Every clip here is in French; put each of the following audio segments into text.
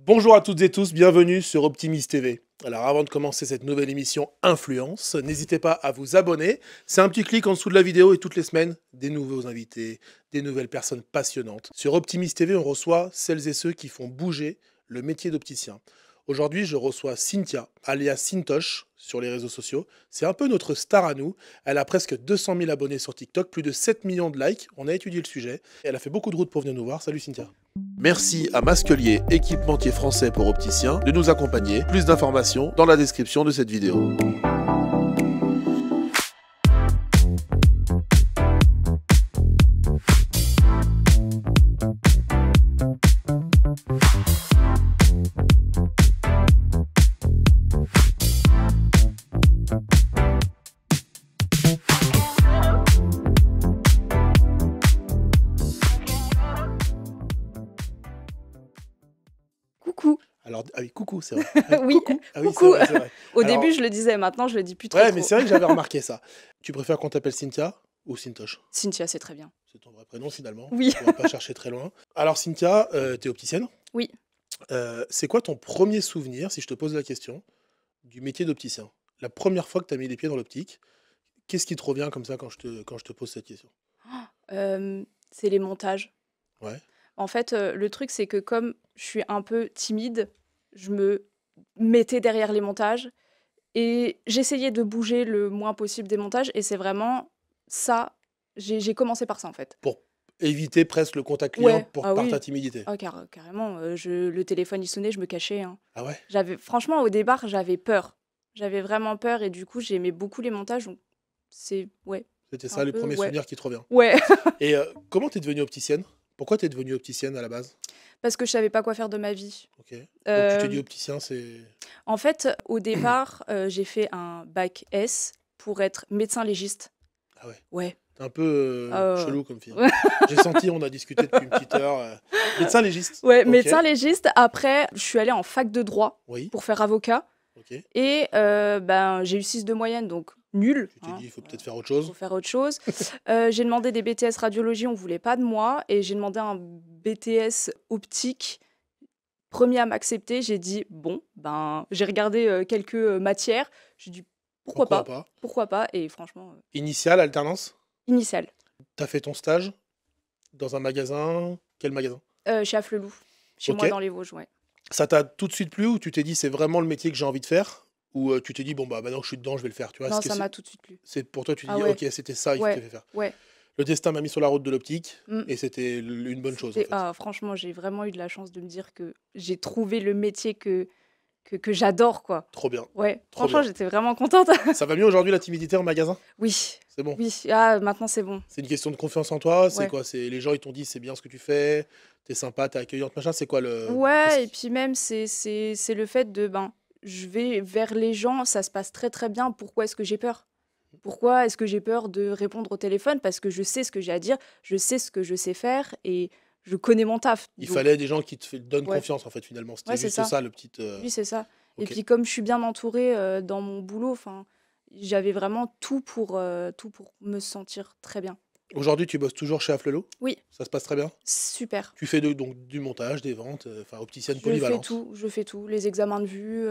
Bonjour à toutes et tous, bienvenue sur Optimist TV. Alors avant de commencer cette nouvelle émission Influence, n'hésitez pas à vous abonner. C'est un petit clic en dessous de la vidéo et toutes les semaines, des nouveaux invités, des nouvelles personnes passionnantes. Sur Optimist TV, on reçoit celles et ceux qui font bouger le métier d'opticien. Aujourd'hui, je reçois Cynthia, alias Cintosh, sur les réseaux sociaux. C'est un peu notre star à nous. Elle a presque 200 000 abonnés sur TikTok, plus de 7 millions de likes. On a étudié le sujet. Et elle a fait beaucoup de routes pour venir nous voir. Salut Cynthia. Merci à Masquelier, équipementier français pour opticiens, de nous accompagner. Plus d'informations dans la description de cette vidéo. Coucou. Alors, ah oui, coucou, c'est vrai. Oui, Coucou. Ah oui, c'est coucou. vrai, c'est vrai. Au Alors, début, je le disais, maintenant, je le dis plus trop. ouais, mais c'est vrai que j'avais remarqué ça. Tu préfères qu'on t'appelle Cynthia ou Cintosh? Cynthia, c'est très bien. C'est ton vrai prénom finalement. Oui. On va pas chercher très loin. Alors Cynthia, t'es opticienne. Oui. C'est quoi ton premier souvenir, si je te pose la question, du métier d'opticien? La première fois que tu as mis les pieds dans l'optique, qu'est-ce qui te revient comme ça quand je te pose cette question? C'est les montages. Ouais, En fait, le truc, c'est que comme je suis un peu timide, je me mettais derrière les montages et j'essayais de bouger le moins possible des montages. Et c'est vraiment ça. J'ai commencé par ça, en fait. pour éviter presque le contact client Ouais, ah par ta oui. timidité. Ah, carrément. Le téléphone, il sonnait, je me cachais, hein. Ah ouais? Franchement, au départ, j'avais peur. J'avais vraiment peur et du coup, j'aimais beaucoup les montages. Donc, ouais, C'était un ça le peu, premier ouais. souvenir qui te revient. Ouais, Et comment t'es devenue opticienne? Pourquoi t'es devenue opticienne à la base? parce que je savais pas quoi faire de ma vie. Ok. Donc tu t'es dit Euh, opticien, c'est... En fait, au départ, j'ai fait un bac S pour être médecin légiste. Ah ouais. Ouais. T'es un peu Euh, chelou comme fille. J'ai senti, on a discuté depuis une petite heure. Médecin légiste. Ouais, Ok. médecin légiste. Après, je suis allée en fac de droit Oui. pour faire avocat. Ok. Et j'ai eu 6 de moyenne, donc nul. Tu t'es dit, il faut Voilà. peut-être faire autre Faut chose. faire autre chose. J'ai demandé des BTS radiologie, on voulait pas de moi. Et j'ai demandé un BTS optique. Premier à m'accepter, j'ai dit, bon, j'ai regardé quelques matières. J'ai dit, pourquoi pas. Pourquoi pas. Et franchement, Initial, alternance. initial. T'as fait ton stage dans un magasin. Quel magasin? Chez Afflelou, chez Ok. moi dans les Vosges, ouais. Ça t'a tout de suite plu ou tu t'es dit c'est vraiment le métier que j'ai envie de faire? Ou tu t'es dit bon bah maintenant que je suis dedans je vais le faire, tu vois? Non, Est-ce que ça m'a tout de suite plu. c'est pour toi tu te Ah dis ouais, ok c'était ça il faut ouais, fait faire. ouais. Le destin m'a mis sur la route de l'optique Mm. et c'était une bonne chose en fait. Franchement, j'ai vraiment eu de la chance de me dire que j'ai trouvé le métier que j'adore, quoi. Trop bien. Ouais, Trop franchement, bien. j'étais vraiment contente. Ça va mieux aujourd'hui la timidité en magasin? Oui, C'est bon. oui. Ah, maintenant, c'est bon. C'est une question de confiance en toi, c'est Ouais. quoi? C'est les gens ils t'ont dit c'est bien ce que tu fais, t'es sympa, t'es accueillante, machin, c'est quoi le Ouais, et puis même, c'est le fait de, je vais vers les gens, ça se passe très très bien. Pourquoi est-ce que j'ai peur? Pourquoi est-ce que j'ai peur de répondre au téléphone? Parce que je sais ce que j'ai à dire, je sais ce que je sais faire et je connais mon taf. Il Donc, fallait des gens qui te donnent ouais. confiance en fait finalement. C'était Ouais, c'est juste ça. ça le petit. Oui, c'est ça. Et Ok. puis comme je suis bien entourée dans mon boulot, j'avais vraiment tout pour me sentir très bien. Aujourd'hui tu bosses toujours chez Afflelou? Oui, Ça se passe très bien? super. Tu fais donc du montage, des ventes, enfin opticienne Je fais polyvalente. tout, je fais tout. Les examens de vue.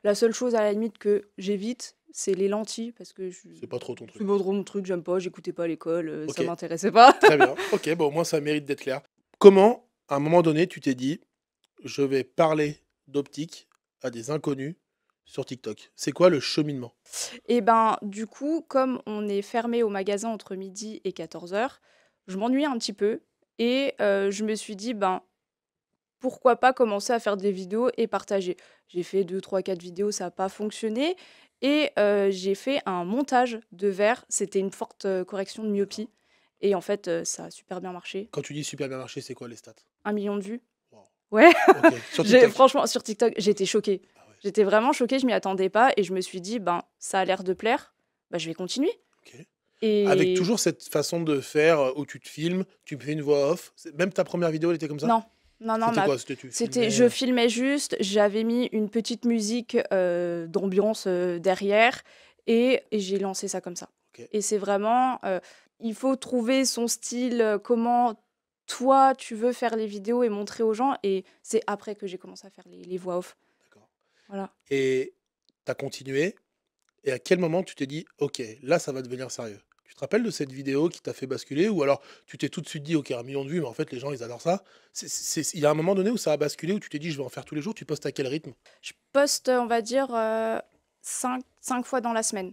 La seule chose à la limite que j'évite, c'est les lentilles parce que C'est pas trop ton c'est truc. pas trop mon truc, j'aime pas, j'écoutais pas à l'école, Ok. ça m'intéressait pas. Très bien. Ok, bon, au moins ça mérite d'être clair. Comment, à un moment donné, tu t'es dit, je vais parler d'optique à des inconnus sur TikTok? C'est quoi le cheminement? Et du coup, comme on est fermé au magasin entre midi et 14h, je m'ennuyais un petit peu et je me suis dit, pourquoi pas commencer à faire des vidéos et partager. J'ai fait 2, 3, 4 vidéos, ça n'a pas fonctionné. Et j'ai fait un montage de verre. C'était une forte correction de myopie. Et en fait, ça a super bien marché. Quand tu dis super bien marché, c'est quoi les stats? 1 million de vues. Wow. Ouais. Ok, sur TikTok. Franchement, sur TikTok, j'étais choquée. Ah ouais. J'étais vraiment choquée, je m'y attendais pas. Et je me suis dit, ça a l'air de plaire. Je vais continuer. Ok. Et Avec toujours cette façon de faire où tu te filmes, tu me fais une voix off. Même ta première vidéo, elle était comme ça? non, non, C'était quoi? Tu filmais, je filmais juste, j'avais mis une petite musique d'ambiance derrière et j'ai lancé ça comme ça. Ok. Et c'est vraiment, il faut trouver son style, comment toi, tu veux faire les vidéos et montrer aux gens. Et c'est après que j'ai commencé à faire les voix off. D'accord. Voilà. Et tu as continué. Et à quel moment tu t'es dit: «OK, là, ça va devenir sérieux»? Tu te rappelles de cette vidéo qui t'a fait basculer ou alors tu t'es tout de suite dit: «OK, 1 million de vues, mais en fait, les gens, ils adorent ça»? Il y a un moment donné où ça a basculé, où tu t'es dit: «Je vais en faire tous les jours». Tu postes à quel rythme? Je poste, on va dire, 5 fois dans la semaine.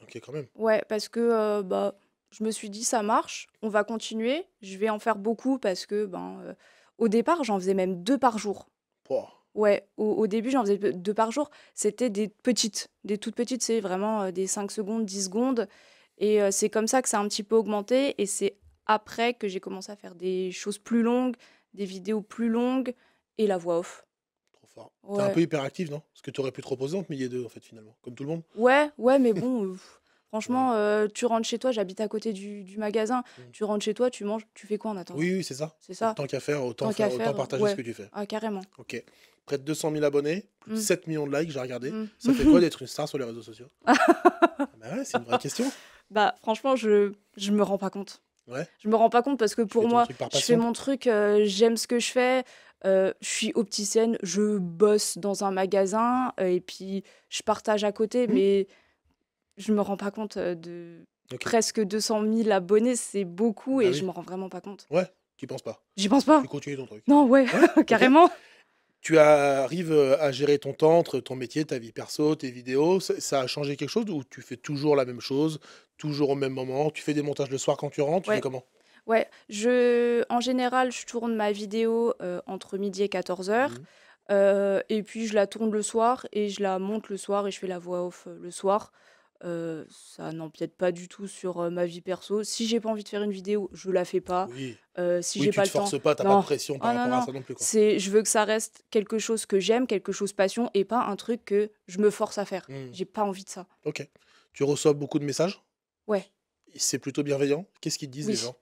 OK, quand même. Ouais, parce que bah, je me suis dit, ça marche, on va continuer. Je vais en faire beaucoup parce que, ben, au départ, j'en faisais même 2 par jour. Pouah, Ouais, au début, j'en faisais 2 par jour. C'était des petites, des toutes petites, c'est vraiment des 5 secondes, 10 secondes. Et c'est comme ça que ça a un petit peu augmenté. Et c'est après que j'ai commencé à faire des choses plus longues, des vidéos plus longues et la voix off. trop fort. Tu un Ouais. peu hyperactif, non? Parce que tu aurais pu te reposer entre midi et 2, en fait, finalement, comme tout le monde? Ouais, ouais, mais bon, Ouais. franchement, tu rentres chez toi, j'habite à côté du magasin, Mmh. tu rentres chez toi, tu manges, tu fais quoi en attendant? Oui, oui, c'est ça. C'est Donc ça, tant qu'à faire, tant qu'à autant faire, partager ce ouais. que tu fais. Ah carrément. OK. Près de 200 000 abonnés, plus de Mmh, 7 millions de likes, j'ai regardé. Ça fait quoi mmh. d'être une star sur les réseaux sociaux? Ah bah ouais, c'est une vraie question. Bah, franchement, je me rends pas compte. Ouais, Je me rends pas compte parce que tu fais pour ton moi, truc par je fais passion? mon truc, j'aime ce que je fais, je suis opticienne, je bosse dans un magasin, et puis je partage à côté, Mmh. mais je me rends pas compte, de OK. presque 200 000 abonnés, c'est beaucoup Bah et je oui. me rends vraiment pas compte. Ouais, tu y penses pas. J'y pense Tu pas. continues ton truc. Non, ouais, Ouais, OK. carrément. Tu arrives, à gérer ton temps entre ton métier, ta vie perso, tes vidéos. Ça a changé quelque chose ou tu fais toujours la même chose, toujours au même moment? Tu fais des montages le soir quand tu rentres? Tu fais Ouais, comment? ouais, en général, je tourne ma vidéo, entre midi et 14h, Mmh. et puis je la tourne le soir et je la monte le soir et je fais la voix off, le soir. Ça n'empiète pas du tout sur, ma vie perso. Si j'ai pas envie de faire une vidéo, je la fais pas. Oui. Si Oui, j'ai tu pas te le temps, forces pas, tu as pas de non. pression par Ah non, rapport à non, ça non plus, quoi. je veux que ça reste quelque chose que j'aime, quelque chose passion et pas un truc que je me force à faire. Mmh. J'ai pas envie de ça. OK. Tu reçois beaucoup de messages? Ouais. Et c'est plutôt bienveillant? Qu'est-ce qu'ils te disent les Oui. gens?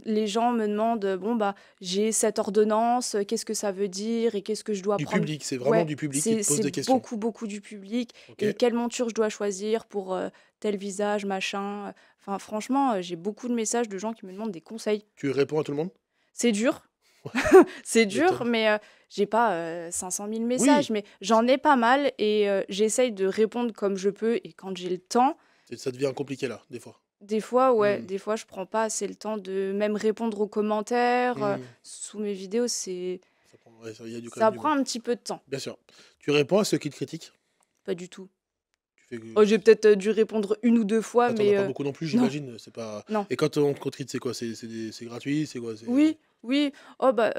Les gens me demandent, «Bon, bah, j'ai cette ordonnance, qu'est-ce que ça veut dire et qu'est-ce que je dois Du prendre?» public, c'est vraiment Ouais, du public qui te pose c'est des questions? beaucoup, beaucoup du public et OK. quelle monture je dois choisir pour, tel visage, machin, enfin franchement, j'ai beaucoup de messages de gens qui me demandent des conseils. Tu réponds à tout le monde? C'est dur, Ouais, c'est tu dur, m'étonnes. mais j'ai pas, 500 000 messages, Oui, mais j'en ai pas mal et j'essaye de répondre comme je peux et quand j'ai le temps. ça devient compliqué là, des fois. Des fois, ouais, Mmh. des fois, je prends pas assez le temps de même répondre aux commentaires, Mmh. sous mes vidéos, Ça prend ouais, il y a du quand même ça du prend monde. un petit peu de temps. Bien sûr. Tu réponds à ceux qui te critiquent? Pas du tout. Tu fais que Oh, j'ai peut-être, dû répondre une ou 2 fois, enfin, tu as mais pas beaucoup non plus, non, j'imagine, c'est pas non. et quand on te critique, c'est quoi? C'est gratuit? C'est quoi? C'est Oui, oui. Oh bah,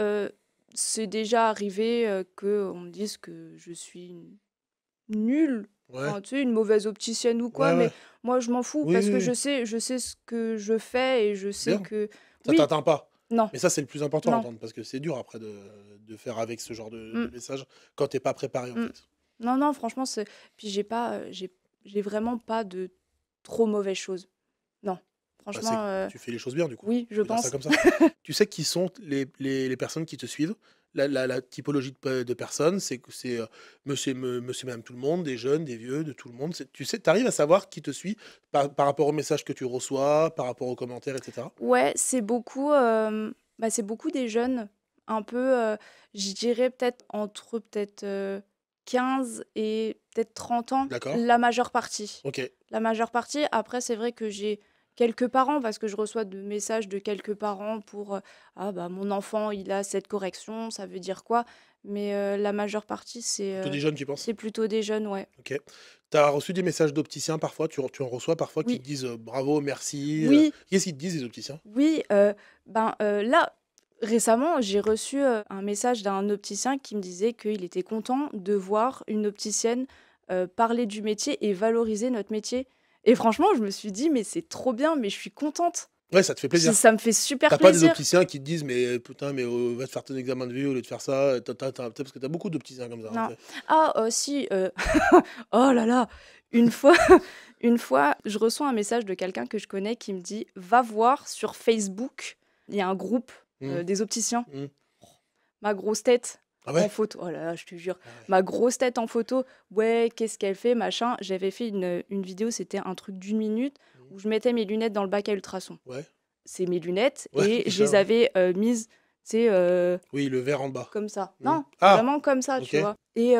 c'est déjà arrivé, qu'on me dise que je suis nulle, ouais? enfin, tu sais, une mauvaise opticienne ou quoi, Ouais, mais ouais. moi, je m'en fous Oui, parce oui, que oui. je sais ce que je fais et je sais Bien. que Ça oui, t'atteint pas. non, Mais ça, c'est le plus important à non, entendre parce que c'est dur après de faire avec ce genre de mmh, message quand tu es pas préparé, en mmh. fait. Non, non, franchement, c'est puis j'ai pas, j'ai vraiment pas de trop mauvaises choses. Non, Bah, c'est que franchement, tu fais les choses bien, du coup. oui, On je peut dire ça pense. comme ça. Tu sais qui sont les personnes qui te suivent? La typologie de personnes, c'est que c'est, monsieur, madame tout le monde, des jeunes, des vieux, de tout le monde. Tu sais, tu arrives à savoir qui te suit par rapport aux messages que tu reçois, par rapport aux commentaires et cetera? Ouais, c'est beaucoup, bah, c'est beaucoup des jeunes, un peu, je dirais peut-être entre peut-être, 15 et peut-être 30 ans, D'accord. la majeure partie. OK. La majeure partie. Après, c'est vrai que j'ai quelques parents parce que je reçois de messages de quelques parents pour, «Ah bah, mon enfant, il a cette correction, ça veut dire quoi?» Mais, la majeure partie, Plutôt des jeunes, tu penses? c'est plutôt des jeunes, ouais. OK. Tu as reçu des messages d'opticiens parfois? Tu en reçois parfois qui Oui, te disent, «Bravo, merci», oui. qu'est-ce qu'ils te disent les opticiens? Oui, ben, là, récemment, j'ai reçu, un message d'un opticien qui me disait qu'il était content de voir une opticienne, parler du métier et valoriser notre métier et franchement, je me suis dit: «Mais c'est trop bien, mais je suis contente». Ouais, ça te fait plaisir. Ça me fait super T'as pas des plaisir. opticiens qui te disent: «Mais putain, mais va te faire ton examen de vue au lieu de faire ça». Parce que t'as beaucoup d'opticiens comme ça, hein, Non. tu Ah, si, oh là là, une fois une fois, je reçois un message de quelqu'un que je connais qui me dit: «Va voir sur Facebook, il y a un groupe, Mmh. des opticiens». Mmh. Ma grosse tête Ah en ouais? photo, oh là là, je te jure, Ah ouais. ma grosse tête en photo, ouais, qu'est-ce qu'elle fait, machin. J'avais fait une vidéo, c'était un truc d'1 minute Mmh. où je mettais mes lunettes dans le bac à ultrasons. Ouais. c'est mes lunettes Ouais, et je déjà, les ouais. avais mises, tu sais, Oui, le verre en bas. comme ça. Mmh. Non, Ah! vraiment comme ça, OK. tu vois. Et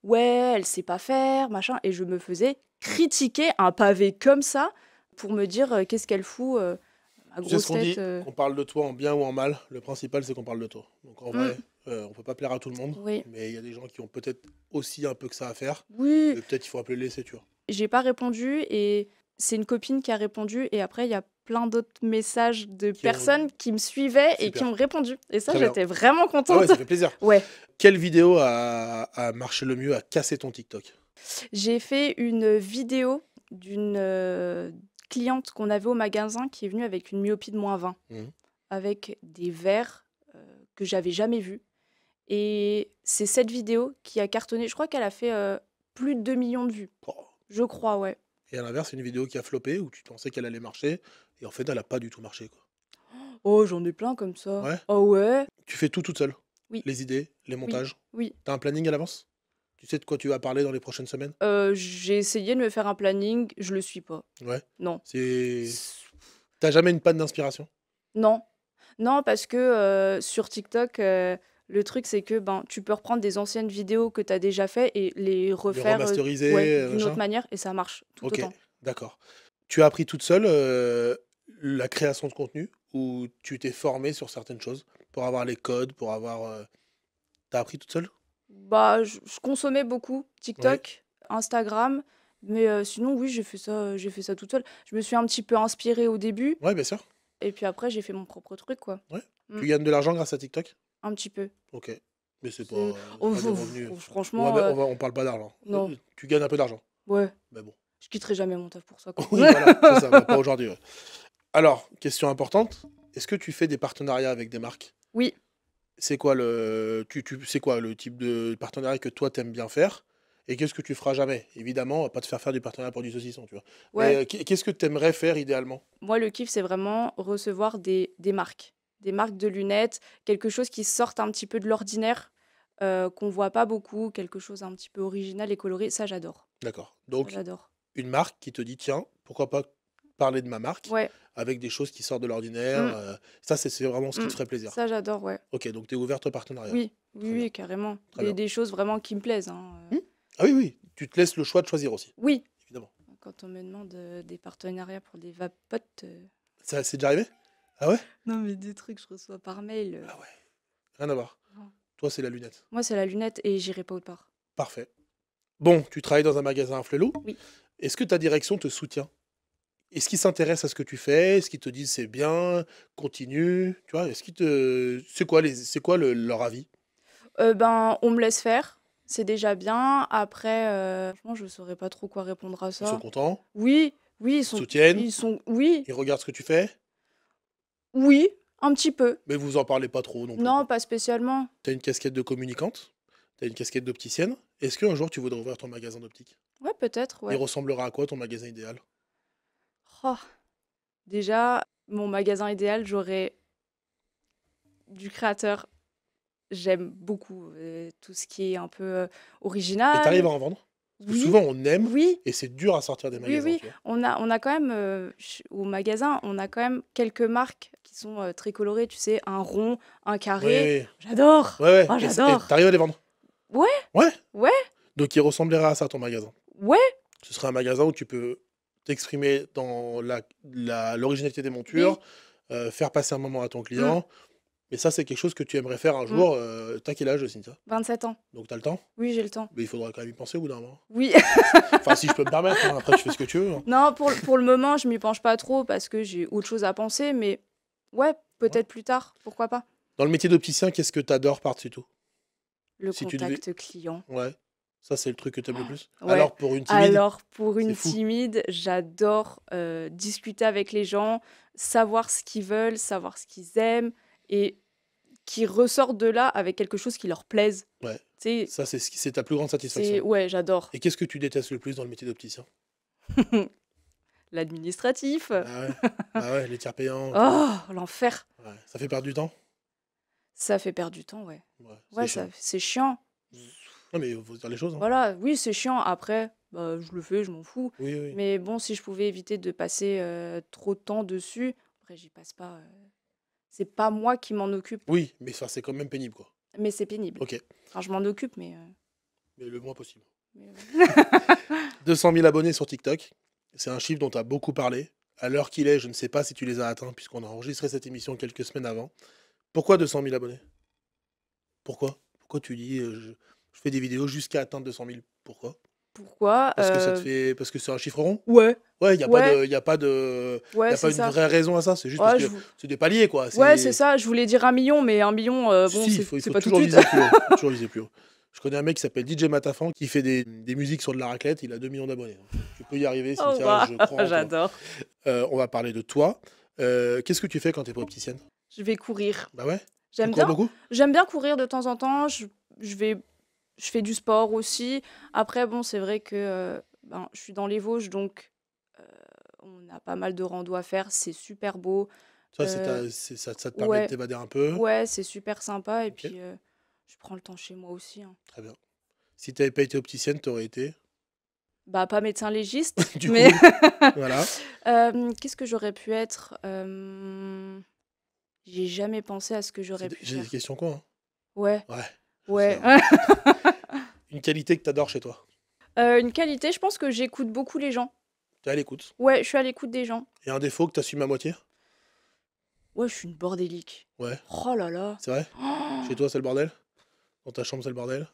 ouais, elle sait pas faire, machin. Et je me faisais critiquer un pavé comme ça pour me dire qu'est-ce qu'elle fout, ma Tu sais ce grosse qu'on tête. dit? Qu'on parle de toi en bien ou en mal, le principal, c'est qu'on parle de toi. Donc en Mm, vrai, on peut pas plaire à tout le monde, oui, mais il y a des gens qui ont peut-être aussi un peu que ça à faire oui, et peut-être il faut appeler les laisser, tu vois? j'ai pas répondu et c'est une copine qui a répondu. Et après, il y a plein d'autres messages de Qui ont personnes qui me suivaient et qui super, ont répondu. Et ça, très bien. j'étais vraiment Ah ouais, contente. ça fait plaisir. Ouais. Quelle vidéo a marché le mieux, a cassé ton TikTok? J'ai fait une vidéo d'une cliente qu'on avait au magasin qui est venue avec une myopie de -20, Mmh. avec des verres que j'avais jamais vus. Et c'est cette vidéo qui a cartonné. Je crois qu'elle a fait plus de 2 millions de vues. Oh. Je crois, ouais. Et à l'inverse, une vidéo qui a floppé où tu pensais qu'elle allait marcher et en fait, elle a pas du tout marché, quoi. Oh, j'en ai plein comme ça. Ouais? Oh ouais? Tu fais tout toute seule? Oui, Les idées, les oui, montages? oui. T'as un planning à l'avance? Tu sais de quoi tu vas parler dans les prochaines semaines? J'ai essayé de me faire un planning, je le suis pas. Ouais. Non. C'est S- tu jamais une panne d'inspiration? Non. Non, parce que sur TikTok, le truc, c'est que ben, tu peux reprendre des anciennes vidéos que tu as déjà fait et les Les refaire ouais, remasteriser, d'une autre machin? manière et ça marche tout OK, autant. d'accord. Tu as appris toute seule, la création de contenu ou tu t'es formée sur certaines choses? Pour avoir les codes, pour avoir, tu appris toute seule? Bah, je consommais beaucoup Ouais. TikTok, Instagram, mais sinon, oui, j'ai fait ça toute seule. Je me suis un petit peu inspirée au début Ouais, bien sûr. et puis après, j'ai fait mon propre truc, quoi. Ouais. Mm, Tu gagnes de l'argent grâce à TikTok? un petit peu. OK. Mais c'est C'est pas, oh, pas des revenus, franchement, on parle pas d'argent. non. Tu gagnes un peu d'argent, Ouais, mais bon. je quitterai jamais mon taf pour ça, quoi. Oui, voilà, c'est ça, bah, pas aujourd'hui, ouais. Alors, question importante, est-ce que tu fais des partenariats avec des marques? Oui, C'est quoi c'est quoi le type de partenariat que toi t'aimes bien faire? Et qu'est-ce que tu feras jamais? Évidemment, on va pas te faire faire du partenariat pour du saucisson, tu vois? Mais, ouais. qu'est-ce que tu aimerais faire idéalement? Moi, le kiff, c'est vraiment recevoir des marques. Des marques de lunettes, quelque chose qui sorte un petit peu de l'ordinaire, qu'on voit pas beaucoup, quelque chose un petit peu original et coloré. Ça, j'adore. D'accord. Ça, Donc, j'adore. une marque qui te dit: «Tiens, pourquoi pas parler de ma marque Ouais. avec des choses qui sortent de l'ordinaire?» Mmh, Ça, c'est vraiment ce qui te mmh. ferait plaisir? Ça, j'adore, ouais. OK, donc tu es ouverte au partenariat. Oui, oui, Très bien, oui, carrément. très bien. Des choses vraiment qui me plaisent, hein, Mmh. Ah oui, oui, tu te laisses le choix de choisir aussi, Oui, évidemment. quand on me demande, des partenariats pour des vapotes, Ça c'est déjà arrivé? Ah ouais? non, mais des trucs que je reçois par mail, Ah ouais, rien à voir. non. Toi, c'est la lunette. Moi, c'est la lunette et j'irai pas autre part. Parfait. Bon, tu travailles dans un magasin à Flelou. Oui. Est-ce que ta direction te soutient? Est-ce qu'ils s'intéressent à ce que tu fais? Est-ce qu'ils te disent: «C'est bien, continue», tu vois? Est-ce qu'ils te c'est quoi leur avis? Ben, on me laisse faire, c'est déjà bien. Après, franchement, je saurais pas trop quoi répondre à Ils sont ça. contents? Oui, oui, Ils te soutiennent? oui, Ils regardent ce que tu fais? oui, un petit peu. Mais vous en parlez pas trop non plus, Non, quoi? pas spécialement. Tu as une casquette de communicante, tu as une casquette d'opticienne. Est-ce qu'un jour tu voudrais ouvrir ton magasin d'optique? Ouais, peut-être, Il ouais. ressemblera à quoi ton magasin idéal? Oh, déjà, mon magasin idéal, j'aurais du créateur. J'aime beaucoup, tout ce qui est un peu, Et tu arrives original. à en vendre? Parce que Oui, souvent on aime oui, et c'est dur à sortir des oui, magasins, oui. tu vois? On a quand même, au magasin, on a quand même quelques marques qui sont, très colorées, tu sais? Un rond, un Oui, carré. oui. J'adore! Ouais, ouais Oh, et j'adore! tu arrives à les vendre? Ouais, Ouais? ouais, Donc il ressemblerait à ça ton magasin? ouais, Ce serait un magasin où tu peux t'exprimer dans l'originalité des montures, oui, faire passer un moment à ton mmh, client et ça, c'est quelque chose que tu aimerais faire un mmh, jour, tu quel âge, Cynthia? 27 ans. Donc tu as le temps? Oui, j'ai le temps. Mais il faudra quand même y penser au bout d'un moment. Oui. Enfin, si je peux me permettre, hein, après tu fais ce que tu veux, hein. Non, pour le moment, je m'y penche pas trop parce que j'ai autre chose à penser, mais ouais, Ouais. peut-être plus tard, pourquoi pas? Dans le métier d'opticien, qu'est-ce que tu adores par-dessus tout? Le Si tu devais contact client. ouais, ça, c'est le truc que tu aimes le plus? Ouais. Alors pour une timide, Alors, pour c'est une fou. timide, j'adore, discuter avec les gens, savoir ce qu'ils veulent, savoir ce qu'ils aiment et qu'ils ressortent de là avec quelque chose qui leur plaise. Ouais, Tu sais? ça, c'est ta plus grande C'est satisfaction ouais, j'adore. et qu'est-ce que tu détestes le plus dans le métier d'opticien? L'administratif. Ah ouais? Ah ouais, les tiers payants, tout ça? Oh, l'enfer! Ouais, ça fait perdre du temps? Ça fait perdre du temps, ouais. Ouais, c'est Ouais, ça chiant. c'est chiant. Mmh. Non, mais il faut se dire les choses, hein. Voilà, oui, c'est chiant. Après, bah, je le fais, je m'en fous. Oui, oui. Mais bon, si je pouvais éviter de passer trop de temps dessus, Après, j'y passe pas. C'est pas moi qui m'en occupe, Oui, mais ça, c'est quand même pénible, quoi. mais c'est pénible. Ok, Enfin, je m'en occupe, mais. mais le moins possible. mais, 200 000 abonnés sur TikTok, c'est un chiffre dont tu as beaucoup parlé. À l'heure qu'il est, je ne sais pas si tu les as atteints, puisqu'on a enregistré cette émission quelques semaines avant. Pourquoi 200 000 abonnés? Pourquoi? Pourquoi tu dis je fais des vidéos jusqu'à atteindre 200 000? Pourquoi? Pourquoi Parce que ça te fait. Parce que c'est un chiffre rond? Ouais, Ouais, il n'y a pas ouais, de. Y a pas de. Y ouais, a pas c'est une ça. vraie raison à ça, c'est juste Ouais, parce que c'est des paliers, quoi. ouais, c'est ça. Je voulais dire 1 million, mais 1 million, Si, bon, si, c'est il c'est faut pas tout de toujours suite. viser plus haut. Faut toujours viser plus haut. Je connais un mec qui s'appelle DJ Matafan qui fait des musiques sur de la raclette, il a 2 millions d'abonnés. Tu peux y arriver, Oh, Cynthia, waouh, je crois en toi. j'adore. On va parler de toi. Qu'est-ce que tu fais quand t'es pas opticienne? Je vais courir. Bah ouais, tu J'aime cours bien. beaucoup? J'aime bien courir de temps en temps. Je fais du sport aussi. Après, bon, c'est vrai que ben, je suis dans les Vosges, donc on a pas mal de rando à faire. C'est super beau. Ça, Euh, ça te permet de ouais, t'évader un peu. ouais, c'est super sympa. Et Ok, puis, je prends le temps chez moi aussi, hein. très bien. Si t'avais pas été opticienne, t'aurais été. Bah, pas médecin légiste, Du mais coup, voilà. qu'est-ce que j'aurais pu être? J'ai jamais pensé à ce que j'aurais pu J'ai des faire. questions quoi, hein? Ouais, Ouais, je sais, ouais. hein. Une qualité que t'adores chez toi. Une qualité, je pense que j'écoute beaucoup les gens. T'es à l'écoute. Ouais, je suis à l'écoute des gens. Et un défaut que t'assumes à moitié? Ouais, je suis une bordélique. Ouais, Oh là là. c'est vrai? Oh. Chez toi, c'est le bordel? Dans ta chambre, c'est le bordel?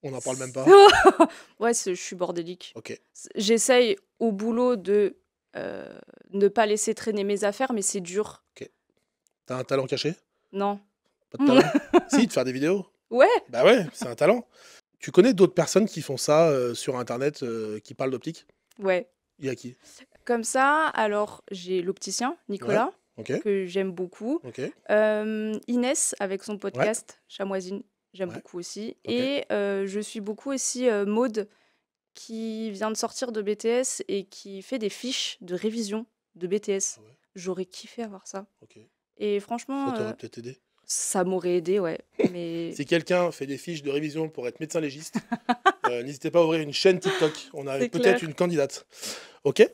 On n'en parle même pas? Ouais, je suis bordélique. Ok. J'essaye au boulot de ne pas laisser traîner mes affaires, mais c'est dur. Ok. T'as un talent caché? Non. Pas de talent? Si, de faire des vidéos. Ouais. Bah ouais, c'est un talent. Tu connais d'autres personnes qui font ça sur Internet, qui parlent d'optique? Ouais. Il y a qui? Comme ça, alors j'ai l'opticien, Ouais, Nicolas, ok, que j'aime beaucoup. ok, Inès, avec son ouais, podcast Chamoisine, j'aime ouais, beaucoup aussi. ok. Et je suis beaucoup aussi Maude, qui vient de sortir de BTS et qui fait des fiches de révision de BTS. Ah ouais, J'aurais kiffé avoir ça. ok. Et Ça franchement, t'aurait peut-être aidé. ça m'aurait aidé, ouais. Mais Si quelqu'un fait des fiches de révision pour être médecin légiste, n'hésitez pas à ouvrir une chaîne TikTok. On a c'est peut-être clair. une candidate. Ok.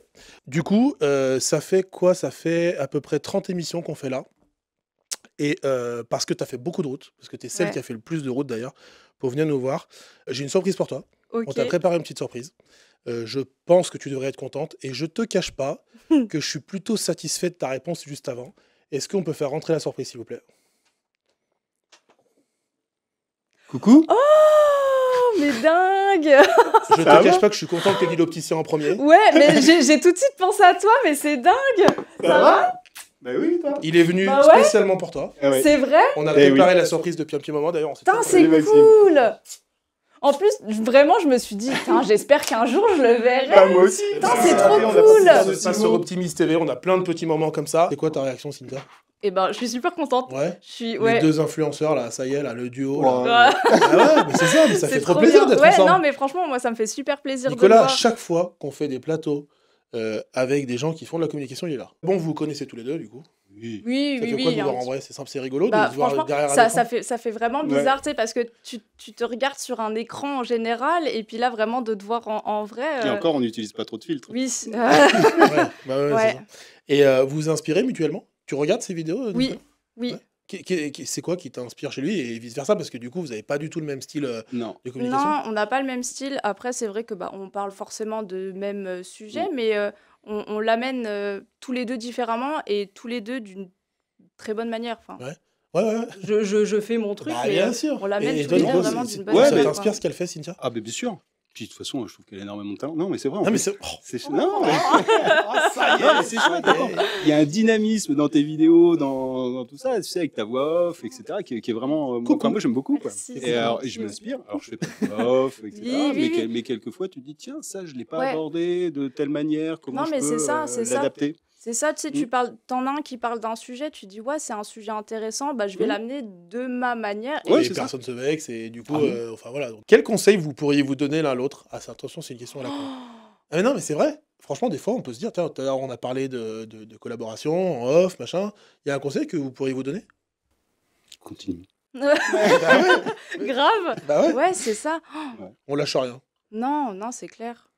Du coup, ça fait quoi? Ça fait à peu près 30 émissions qu'on fait là. Et parce que tu as fait beaucoup de routes, parce que tu es celle qui Ouais, a fait le plus de routes d'ailleurs, pour venir nous voir, j'ai une surprise pour toi. On t'a ok. préparé une petite surprise. Je pense que tu devrais être contente. Et je te cache pas que je suis plutôt satisfait de ta réponse juste avant. Est-ce qu'on peut faire rentrer la surprise, s'il vous plaît? Coucou. Oh, mais dingue! Je Ça te cache va? pas que je suis content que tu aies dit l'opticien en premier. Ouais, mais j'ai tout de suite pensé à toi, mais c'est dingue! Ça Ça va? va? Bah oui, toi. Il est venu Bah ouais, spécialement pour toi. Ah ouais. c'est vrai? On a Eh oui. préparé la surprise depuis un petit moment, d'ailleurs. On s'est Putain, très c'est Salut Maxime. cool! En plus, vraiment, je me suis dit, putain, j'espère qu'un jour je le Bah verrai. moi aussi. Putain, Bah, c'est regardez, trop on a passé cool! plein de Ça se passe sur mots. Optimis TV, on a plein de petits moments comme ça. C'est quoi ta réaction, Cynthia? Et ben, je suis super contente. Ouais. Je suis, Les ouais. deux influenceurs, là, ça y est, là, le duo. Là. Ouais. Ah, Ah ouais, mais c'est ça, mais ça fait c'est trop trop plaisir bien. d'être Ouais, ensemble. non, mais franchement, moi, ça me fait super plaisir de le Nicolas, à voir. chaque fois qu'on fait des plateaux avec des gens qui font de la communication, il est là. Bon, vous vous connaissez tous les deux, du coup. Oui. Oui, Ça oui, fait quoi de oui. vous voir un en petit- vrai? C'est simple, c'est rigolo de Bah, se voir franchement, derrière un ça écran. ça fait vraiment Ouais. bizarre, tu sais, parce que tu te regardes sur un écran en général, et puis là, vraiment, de te voir en vrai. Et encore, on n'utilise pas trop de filtres. Oui. Ouais, bah ouais, c'est Ouais. ça. Et vous vous inspirez mutuellement? Tu regardes ces vidéos, Oui, Nicolas? oui. Ouais. C'est quoi qui t'inspire chez lui et vice-versa? Parce que du coup, vous n'avez pas du tout le même style Non. de communication. Non, on n'a pas le même style. Après, c'est vrai que bah, on parle forcément de même sujet, Mm. mais on l'amène tous les deux différemment et tous les deux d'une très bonne manière. Enfin, Ouais, ouais, ouais. je fais mon truc, Bah, mais bien sûr. on l'amène Et tous toi, les deux Nico, vraiment d'une bonne ouais, ça manière. mais- t'inspire ce qu'elle fait, Cynthia? Ah bah bien sûr. Puis de toute façon, je trouve qu'elle a énormément de talent. Non, mais c'est vrai. En Non, mais plus. c'est. Oh, C'est non, mais ça y Non, mais est, c'est ça chouette, y est. attends. il y a un dynamisme dans tes vidéos, dans tout ça, tu sais, avec ta voix off, etc., qui est vraiment. Coucou. Moi, j'aime beaucoup, quoi. Merci, Et, c'est alors, gentil, et je ouais. m'inspire. Alors, je fais pas de voix off, etc. Oui, oui, oui. Mais quelquefois, tu te dis, tiens, ça, je l'ai pas Ouais. abordé de telle manière. Comment Non, je mais peux c'est ça, c'est ça. l'adapter? C'est ça, tu sais, Mm. t'en as un qui parle d'un sujet, tu dis ouais, c'est un sujet intéressant, bah, je vais Mm. l'amener de ma manière. Ouais, Et c'est ça. personne se vexe et du coup, Ah bon. enfin voilà. Donc, quel conseil vous pourriez vous donner l'un à l'autre? Ah, attention, c'est une question à la con. Ah mais non, mais c'est vrai. Franchement, des fois, on peut se dire, tiens, tout à l'heure, on a parlé de collaboration, en off, machin. Il y a un conseil que vous pourriez vous donner? Continue. Bah ouais, Grave. bah ouais. Ouais, c'est ça. On lâche rien. Non, non, c'est clair.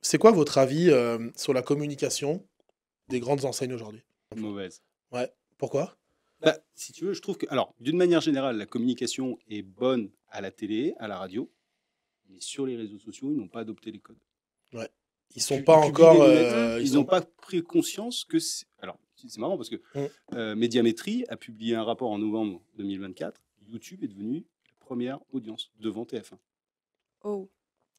C'est quoi votre avis sur la communication des grandes enseignes aujourd'hui? Mauvaise. Ouais. Pourquoi? Bah, si tu veux, je trouve que, alors, d'une manière générale, la communication est bonne à la télé, à la radio, mais sur les réseaux sociaux, ils n'ont pas adopté les codes. Ouais. Ils sont Tu pas publies encore. des lunettes, ils sont n'ont pas pris conscience que. Alors, c'est marrant parce que Médiamétrie a publié un rapport en novembre 2024. YouTube est devenu la première audience devant TF1. Oh.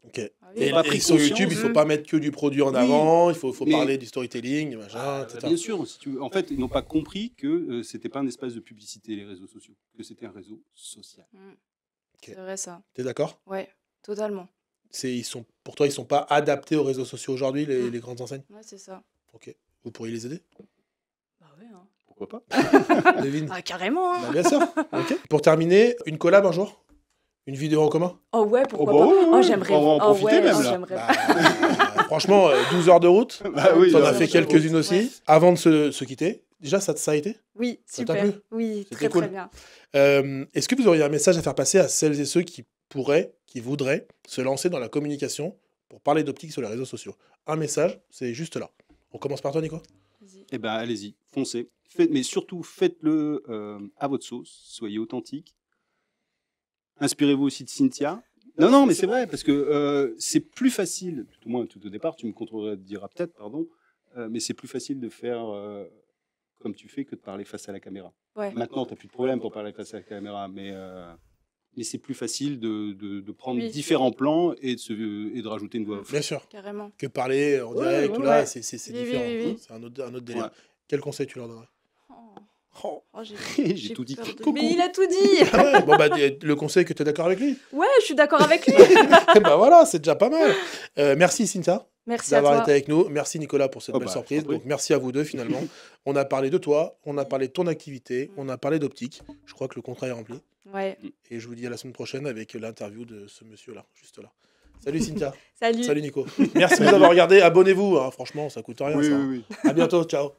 Ok. Ah oui. Et, pas et pris sur conscience. YouTube, il faut pas mettre que du produit en Oui, avant, il faut mais- parler du storytelling, machin, etc. Bien sûr, si tu veux. En fait, ils n'ont pas compris que c'était pas un espace de publicité, les réseaux sociaux, que c'était un réseau social. C'est vrai ça. T'es d'accord? Ouais, totalement. Pour toi, ils sont pas adaptés aux réseaux sociaux aujourd'hui, les grandes enseignes? Ouais, c'est ça. Ok. Vous pourriez les aider? Bah ouais. Hein. Pourquoi pas? Devine. Ah, carrément. Hein. Bah, bien sûr. Ok. Pour terminer, une collab un jour? Une vidéo en commun? Oh ouais, pourquoi bah pas. oui, Oh, oui, j'aimerais. on va en oh, profiter ouais, même, oh, là. j'aimerais. Franchement, 12 heures de route. Bah oui, T'en là, as fait quelques-unes aussi. Ouais. Avant de se quitter, déjà, ça a été? Oui, Ça t'a super. plu? Oui, C'était très cool. très bien. Est-ce que vous auriez un message à faire passer à celles et ceux qui voudraient se lancer dans la communication pour parler d'optique sur les réseaux sociaux? Un message, c'est juste là. On commence par toi, Nico? Vas-y. Eh ben, allez-y, foncez. Mais surtout, faites-le à votre sauce. Soyez authentique. Inspirez-vous aussi de Cynthia. Non, mais c'est vrai, parce que c'est plus facile, tout au moins tout au départ, tu me contrediras peut-être, pardon, mais c'est plus facile de faire comme tu fais que de parler face à la caméra. Ouais. Maintenant, tu n'as plus de problème pour parler face à la caméra, mais c'est plus facile de prendre Oui. différents plans et de rajouter une voix off. Bien sûr. Carrément. Que parler en Ouais, direct, ouais, tout là, ouais. c'est Oui, différent. oui, oui. C'est un autre délire. Ouais. Quel conseil tu leur donnerais? Oh, j'ai J'ai tout dit. peur de- Coucou. Mais il a tout dit. Ah ouais, bon, bah, le conseil que tu es d'accord avec lui. Ouais, je suis d'accord avec lui. Bah voilà, c'est déjà pas mal. Merci Cynthia Merci à d'avoir toi. été avec nous. Merci Nicolas pour cette Oh belle bah, surprise. je t'en prie. Donc merci à vous deux finalement. On a parlé de toi, on a parlé de ton activité, on a parlé d'optique. Je crois que le contrat est rempli. Ouais. Et je vous dis à la semaine prochaine avec l'interview de ce monsieur-là, juste là. Salut Cynthia. Salut. Salut Nico. Merci de nous avoir regardé. Abonnez-vous, hein. Franchement, ça coûte rien. Oui, ça. oui, oui. À bientôt, ciao.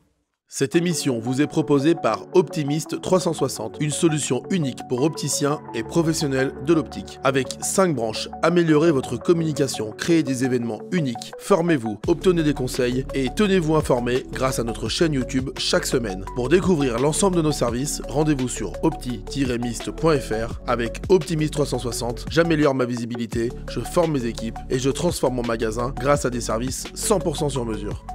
Cette émission vous est proposée par Optimist 360, une solution unique pour opticiens et professionnels de l'optique. Avec 5 branches, améliorez votre communication, créez des événements uniques, formez-vous, obtenez des conseils et tenez-vous informés grâce à notre chaîne YouTube chaque semaine. Pour découvrir l'ensemble de nos services, rendez-vous sur opti-mist.fr. Avec Optimist 360, j'améliore ma visibilité, je forme mes équipes et je transforme mon magasin grâce à des services 100% sur mesure.